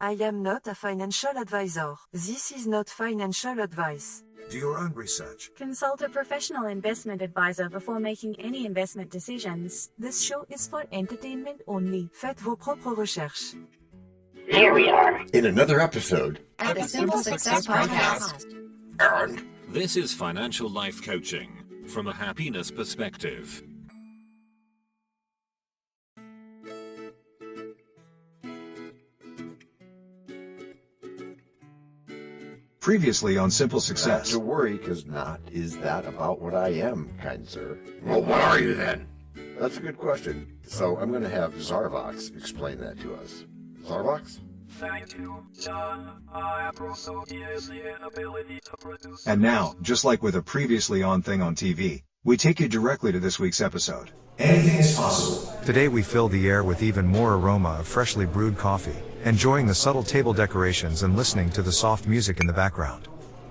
I am not a financial advisor. This is not financial advice. Do your own research. Consult a professional investment advisor before making any investment decisions. This show is for entertainment only. Faites vos propres recherches. Here we are in another episode of the Simple Success Podcast. And this is financial life coaching from a happiness perspective. Previously on Simple Success. Not to worry, because not is that about what I am, kind sir. Well, what are you then? That's a good question. So I'm going to have Zarvox explain that to us. Zarvox? Thank you, John. I appreciate the inability to produce. And now, just like with a previously on thing on TV, we take you directly to this week's episode. Anything is possible. Today we fill the air with even more aroma of freshly brewed coffee, enjoying the subtle table decorations and listening to the soft music in the background.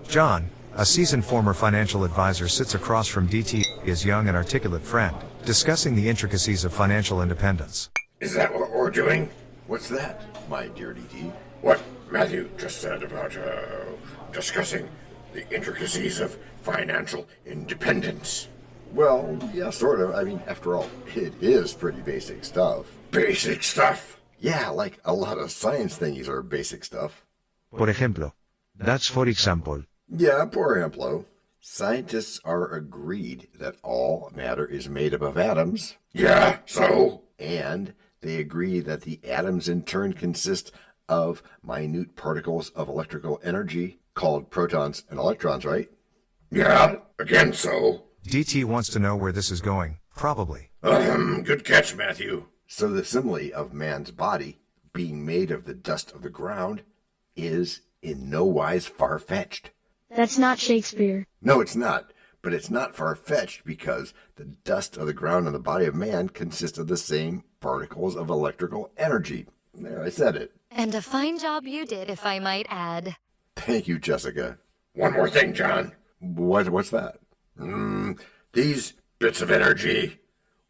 John, a seasoned former financial advisor, sits across from DT, his young and articulate friend, discussing the intricacies of financial independence. Is that what we're doing? What's that, my dear DT? What Matthew just said about discussing the intricacies of financial independence. Well, yeah, sort of. I mean, after all, it is pretty basic stuff. Basic stuff? Yeah, like a lot of science thingies are basic stuff. Por ejemplo. That's for example. Yeah, por ejemplo. Scientists are agreed that all matter is made up of atoms. Yeah, so? And they agree that the atoms in turn consist of minute particles of electrical energy called protons and electrons, right? Yeah, again so. DT wants to know where this is going, probably. Good catch, Matthew. So the simile of man's body being made of the dust of the ground is in no wise far-fetched. That's not Shakespeare. No, it's not. But it's not far-fetched because the dust of the ground and the body of man consist of the same particles of electrical energy. There, I said it. And a fine job you did, if I might add. Thank you, Jessica. One more thing, John. What's that? These bits of energy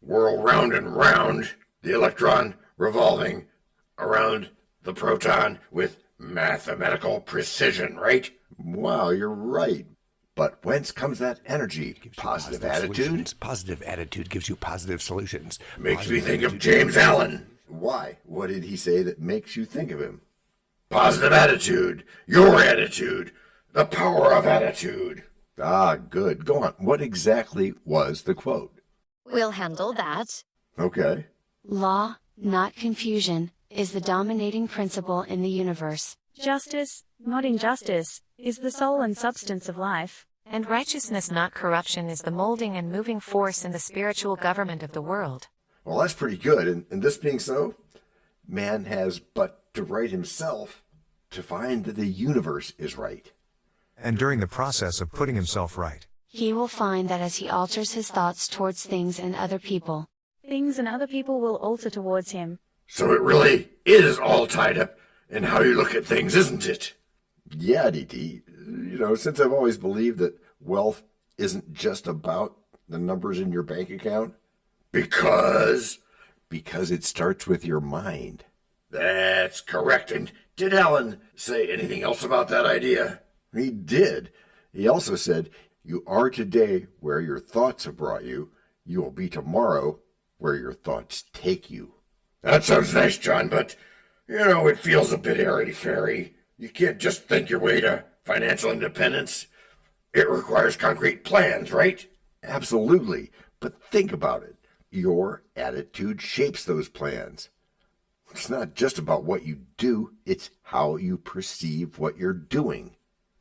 whirl round and round, the electron revolving around the proton with mathematical precision, right? Wow, you're right. But whence comes that energy? Positive attitude? Solutions. Positive attitude gives you positive solutions. Makes me think of James Allen. Why? What did he say that makes you think of him? Positive attitude. Your attitude. The power of attitude. Ah, good. Go on. What exactly was the quote? We'll handle that. Okay. Law, not confusion, is the dominating principle in the universe. Justice, not injustice, is the soul and substance of life. And righteousness, not corruption, is the molding and moving force in the spiritual government of the world. Well, that's pretty good. And this being so, man has but to right himself to find that the universe is right. And during the process of putting himself right, he will find that as he alters his thoughts towards things and other people, things and other people will alter towards him. So it really is all tied up in how you look at things, isn't it? Yeah, DT. Since I've always believed that wealth isn't just about the numbers in your bank account. Because it starts with your mind. That's correct. And did Alan say anything else about that idea? He did. He also said, you are today where your thoughts have brought you. You will be tomorrow where your thoughts take you. That sounds nice, John, but, it feels a bit airy-fairy. You can't just think your way to financial independence. It requires concrete plans, right? Absolutely. But think about it. Your attitude shapes those plans. It's not just about what you do, it's how you perceive what you're doing.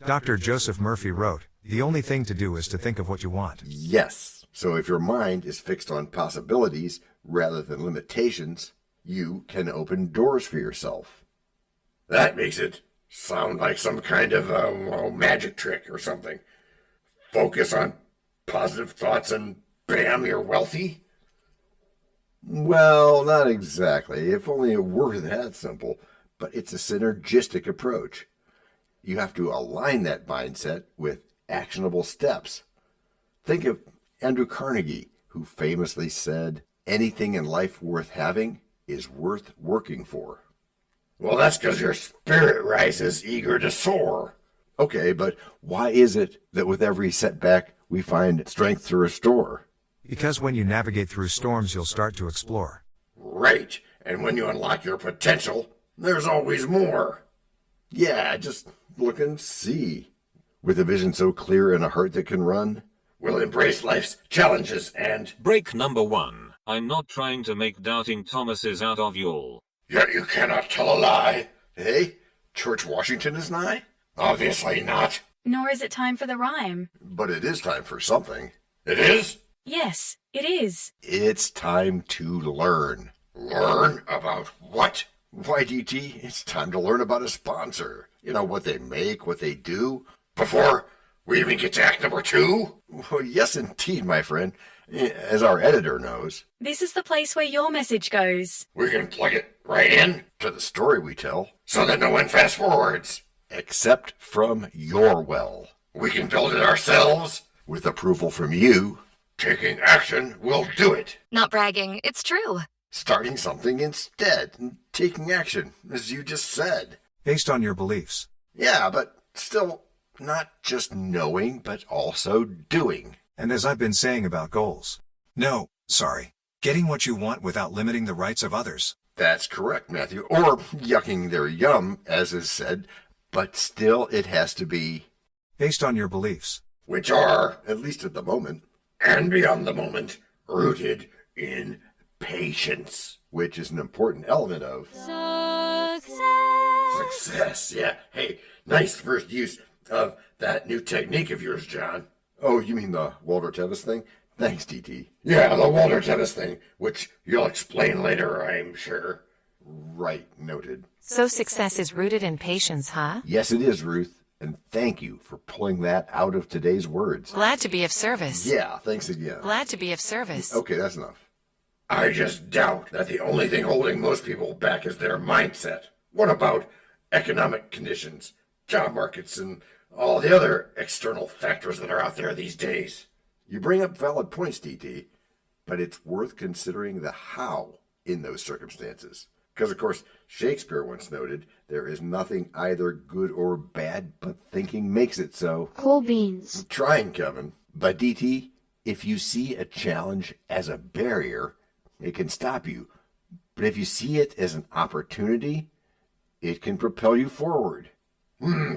Dr. Joseph Murphy wrote, the only thing to do is to think of what you want. Yes. So if your mind is fixed on possibilities rather than limitations, you can open doors for yourself. That makes it sound like some kind of magic trick or something. Focus on positive thoughts and bam, you're wealthy? Well, not exactly. If only it were that simple. But it's a synergistic approach. You have to align that mindset with actionable steps. Think of Andrew Carnegie, who famously said, anything in life worth having is worth working for. Well, that's because your spirit rises eager to soar. Okay, but why is it that with every setback we find strength to restore? Because when you navigate through storms, you'll start to explore. Right, and when you unlock your potential, there's always more. Yeah, just look and see. With a vision so clear and a heart that can run, we'll embrace life's challenges and... Break number 1. I'm not trying to make doubting Thomases out of y'all. Yet you cannot tell a lie. Hey, George Washington is nigh? Obviously not. Nor is it time for the rhyme. But it is time for something. It is? Yes, it is. It's time to learn. Learn about what? Why, DT, it's time to learn about a sponsor. You know, what they make, what they do. Before we even get to act number 2? Well, yes, indeed, my friend. As our editor knows. This is the place where your message goes. We can plug it right in to the story we tell. So that no one fast forwards. Except from your well. We can build it ourselves. With approval from you. Taking action will do it. Not bragging, it's true. Starting something instead. Taking action, as you just said. Based on your beliefs. Yeah, but still not just knowing, but also doing. And as I've been saying about goals. No, sorry. Getting what you want without limiting the rights of others. That's correct, Matthew. Or yucking their yum, as is said. But still, it has to be... based on your beliefs. Which are, at least at the moment, and beyond the moment, rooted in patience. Which is an important element of... Success, yeah. Hey, nice first use of that new technique of yours, John. Oh, you mean the Walter Tevis thing? Thanks, DT. Yeah, the Walter Tevis thing, which you'll explain later, I'm sure. Right, noted. So success is rooted in patience, huh? Yes, it is, Ruth. And thank you for pulling that out of today's words. Glad to be of service. Yeah, thanks again. Glad to be of service. Okay, that's enough. I just doubt that the only thing holding most people back is their mindset. What about economic conditions, job markets, and all the other external factors that are out there these days? You bring up valid points, DT, but it's worth considering the how in those circumstances. Because, of course, Shakespeare once noted, there is nothing either good or bad, but thinking makes it so. Cool beans. I'm trying, Kevin. But, DT, if you see a challenge as a barrier, it can stop you. But if you see it as an opportunity, it can propel you forward.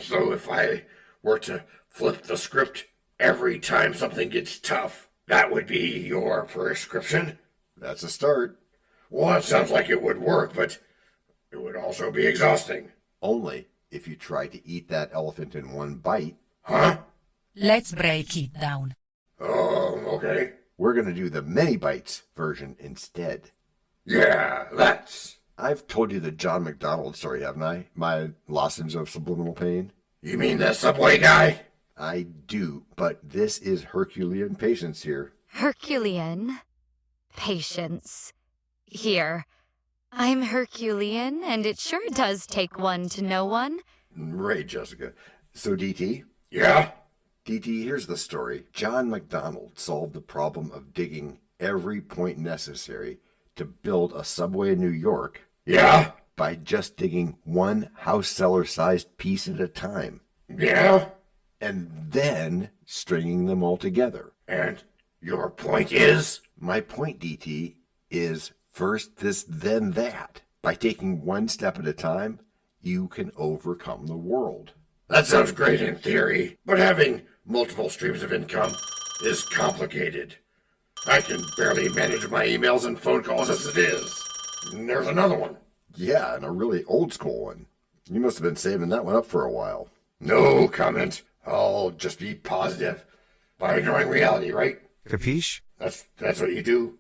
So if I were to flip the script every time something gets tough, that would be your prescription? That's a start. Well, that sounds like it would work, but it would also be exhausting. Only if you try to eat that elephant in one bite. Huh? Let's break it down. Oh, okay. We're going to do the many bites version instead. Yeah, that's... I've told you the John McDonald story, haven't I? My lozenge of subliminal pain. You mean the Subway guy? I do, but this is Herculean patience here. Herculean patience. Here. I'm Herculean, and it sure does take one to know one. Right, Jessica. So, DT? Yeah? DT, here's the story. John McDonald solved the problem of digging every point necessary to build a subway in New York. Yeah? By just digging one house cellar-sized piece at a time. Yeah? And then stringing them all together. And your point is? My point, DT, is first this, then that. By taking one step at a time, you can overcome the world. That sounds great in theory, but having multiple streams of income is complicated. I can barely manage my emails and phone calls as it is. And there's another one. Yeah, and a really old school one. You must have been saving that one up for a while. No comment. I'll just be positive. By ignoring reality, right? Capiche? That's what you do?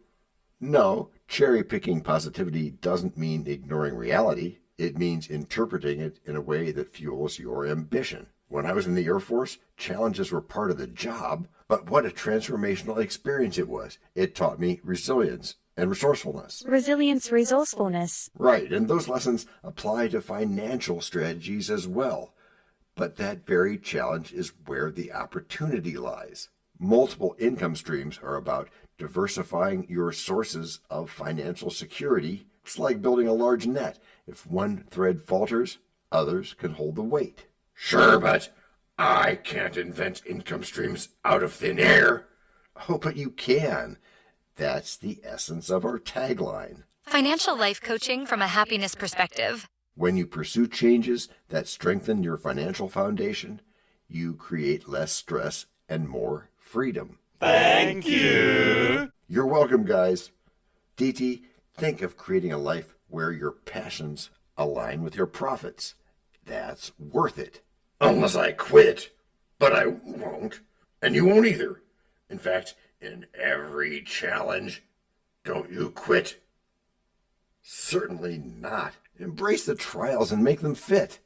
No, cherry-picking positivity doesn't mean ignoring reality. It means interpreting it in a way that fuels your ambition. When I was in the Air Force, challenges were part of the job, but what a transformational experience it was. It taught me resilience and resourcefulness. Resilience, resourcefulness. Right, and those lessons apply to financial strategies as well. But that very challenge is where the opportunity lies. Multiple income streams are about diversifying your sources of financial security It's like building a large net. If one thread falters, others can hold the weight. Sure, but I can't invent income streams out of thin air. Oh, but you can. That's the essence of our tagline. Financial life coaching from a happiness perspective. When you pursue changes that strengthen your financial foundation, you create less stress and more freedom. Thank you. You're welcome, guys. DT, think of creating a life where your passions align with your profits. That's worth it. Unless I quit. But I won't. And you won't either. In fact, in every challenge, don't you quit. Certainly not. Embrace the trials and make them fit.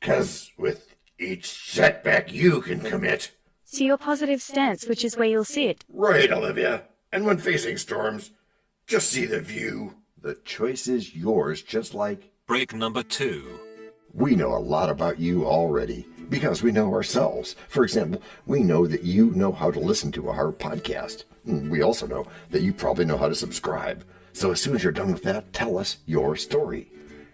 'Cause with each setback you can commit. To your positive stance, which is where you'll sit. Right, Olivia. And when facing storms, just see the view. The choice is yours, just like... Break number 2. We know a lot about you already, because we know ourselves. For example, we know that you know how to listen to our podcast. We also know that you probably know how to subscribe. So as soon as you're done with that, tell us your story.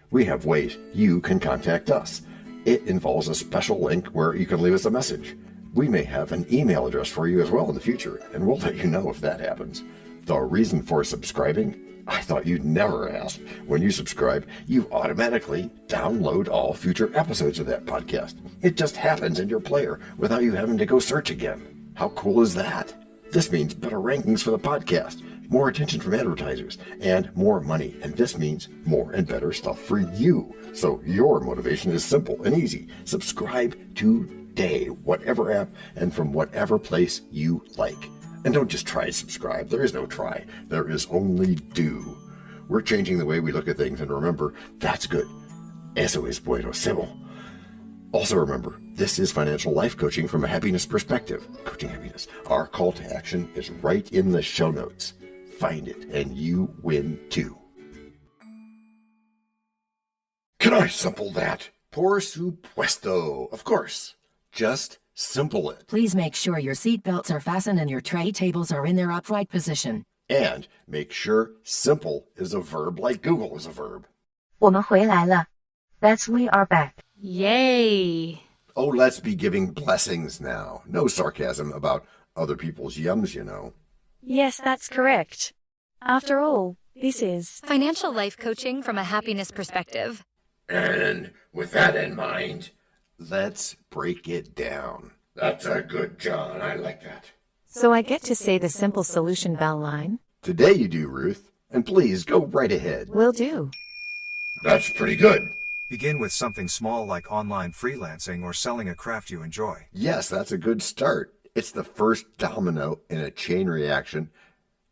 We have ways you can contact us. It involves a special link where you can leave us a message. We may have an email address for you as well in the future, and we'll let you know if that happens. The reason for subscribing? I thought you'd never ask. When you subscribe, you automatically download all future episodes of that podcast. It just happens in your player without you having to go search again. How cool is that? This means better rankings for the podcast, more attention from advertisers, and more money. And this means more and better stuff for you. So your motivation is simple and easy. Subscribe today, whatever app and from whatever place you like. And don't just try to subscribe. There is no try. There is only do. We're changing the way we look at things, and remember, that's good. Eso es buenísimo. Also remember, this is financial life coaching from a happiness perspective. Coaching happiness. Our call to action is right in the show notes. Find it, and you win too. Can I simple that? Por supuesto. Of course. Just simple it. Please make sure your seat belts are fastened and your tray tables are in their upright position. And make sure simple is a verb like Google is a verb. 我们回来了. That's we are back. Yay! Oh, let's be giving blessings now. No sarcasm about other people's yums, you know. Yes, that's correct. After all, this is financial life coaching from a happiness perspective. And with that in mind, let's break it down. That's a good John. I like that. So I get to say the simple solution bell line? Today you do, Ruth. And please go right ahead. Will do. That's pretty good. Begin with something small like online freelancing or selling a craft you enjoy. Yes, that's a good start. It's the first domino in a chain reaction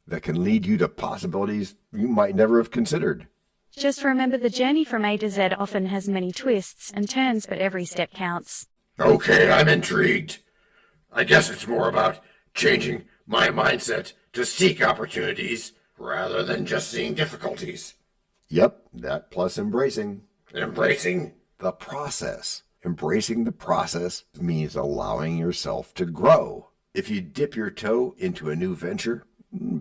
that can lead you to possibilities you might never have considered. Just remember the journey from A to Z often has many twists and turns, but every step counts. Okay, I'm intrigued. I guess it's more about changing my mindset to seek opportunities rather than just seeing difficulties. Yep, that plus embracing. Embracing? The process. Embracing the process means allowing yourself to grow. If you dip your toe into a new venture,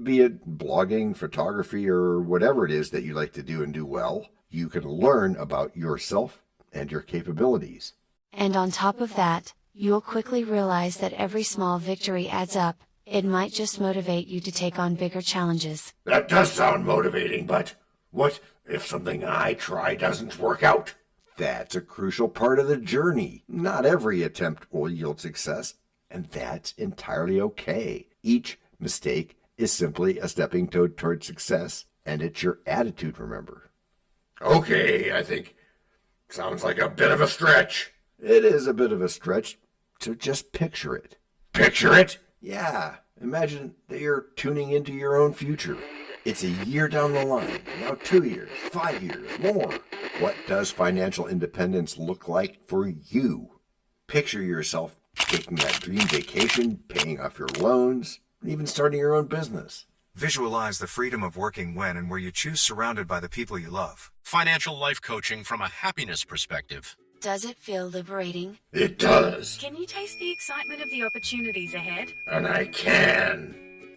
be it blogging, photography, or whatever it is that you like to do and do well, you can learn about yourself and your capabilities. And on top of that, you'll quickly realize that every small victory adds up. It might just motivate you to take on bigger challenges. That does sound motivating, but what if something I try doesn't work out? That's a crucial part of the journey. Not every attempt will yield success, and that's entirely okay. Each mistake is simply a stepping stone toward success, and it's your attitude, remember. Okay, I think sounds like a bit of a stretch. It is a bit of a stretch to just picture it. Picture it? Yeah, imagine that you're tuning into your own future. It's a year down the line, now 2 years, 5 years, more. What does financial independence look like for you? Picture yourself taking that dream vacation, paying off your loans, even starting your own business. Visualize the freedom of working when and where you choose, surrounded by the people you love. Financial life coaching from a happiness perspective. Does it feel liberating? It does. Can you taste the excitement of the opportunities ahead? And I can.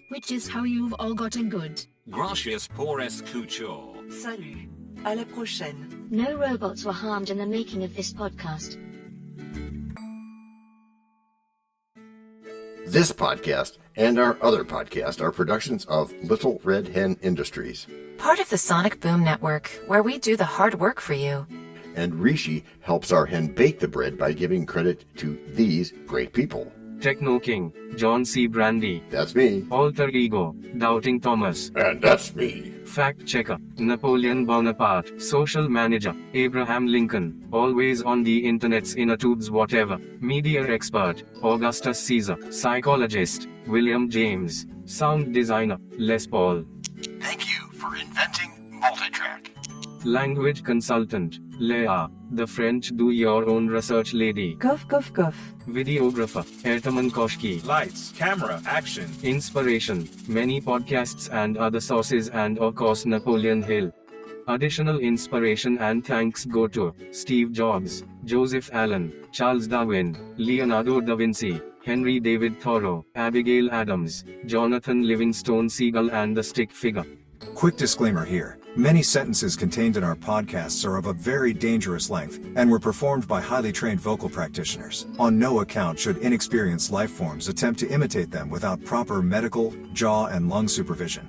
Which is how you've all gotten good. Gracias por escuchar. Salut. À la prochaine. No robots were harmed in the making of this podcast. This podcast and our other podcast are productions of Little Red Hen Industries. Part of the Sonic Boom Network, where we do the hard work for you. And Rishi helps our hen bake the bread by giving credit to these great people. Techno King, John Brandy. That's me. Alter Ego, Doubting Thomas. And that's me. Fact Checker, Napoleon Bonaparte. Social Manager, Abraham Lincoln. Always on the internet's inner tubes whatever. Media Expert, Augustus Caesar. Psychologist, William James. Sound Designer, Les Paul. Thank you for inventing multitrack. Language Consultant, Leah, the French do-your-own research lady. Cough, cough, cough. Videographer, Ertaman Koshki. Lights, camera, action. Inspiration, many podcasts and other sources and of course Napoleon Hill. Additional inspiration and thanks go to Steve Jobs, Joseph Allen, Charles Darwin, Leonardo da Vinci, Henry David Thoreau, Abigail Adams, Jonathan Livingston Seagull and the Stick Figure. Quick disclaimer here. Many sentences contained in our podcasts are of a very dangerous length, and were performed by highly trained vocal practitioners. On no account should inexperienced life forms attempt to imitate them without proper medical, jaw, and lung supervision.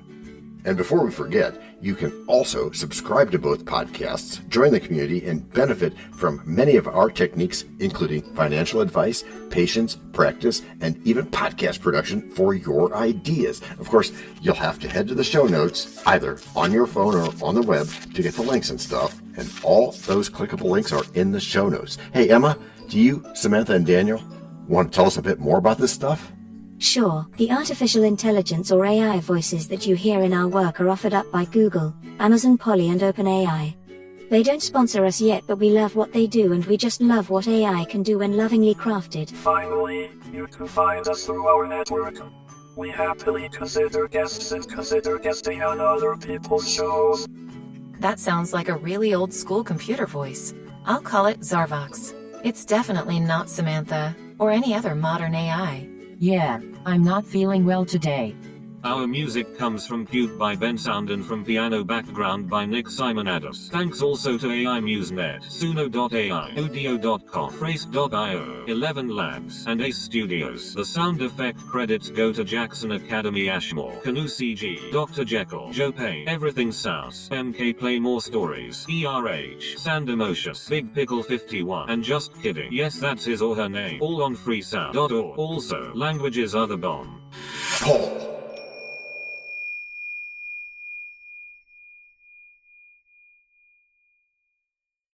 And before we forget, you can also subscribe to both podcasts, join the community, and benefit from many of our techniques, including financial advice, patience, practice, and even podcast production for your ideas. Of course, you'll have to head to the show notes, either on your phone or on the web, to get the links and stuff. And all those clickable links are in the show notes. Hey, Emma, do you, Samantha, and Daniel want to tell us a bit more about this stuff? Sure, the artificial intelligence or AI voices that you hear in our work are offered up by Google, Amazon Polly and OpenAI. They don't sponsor us yet, but we love what they do and we just love what AI can do when lovingly crafted. Finally, you can find us through our network. We happily consider guests and consider guesting on other people's shows. That sounds like a really old school computer voice. I'll call it Zarvox. It's definitely not Samantha, or any other modern AI. Yeah, I'm not feeling well today. Our music comes from Cube by Ben Sound and from Piano Background by Nick Simonados. Thanks also to AI MuseNet, Suno.ai, Audio.com, Phrase.io, ElevenLabs, and Ace Studios. The sound effect credits go to Jackson Academy Ashmore, Canoe CG, Dr. Jekyll, Joe Payne, Everything Sounds, MK Play More Stories, ERH, Sandomocious, Big Pickle 51, and Just Kidding. Yes, that's his or her name. All on freesound.org. Also, languages are the bomb. Paul.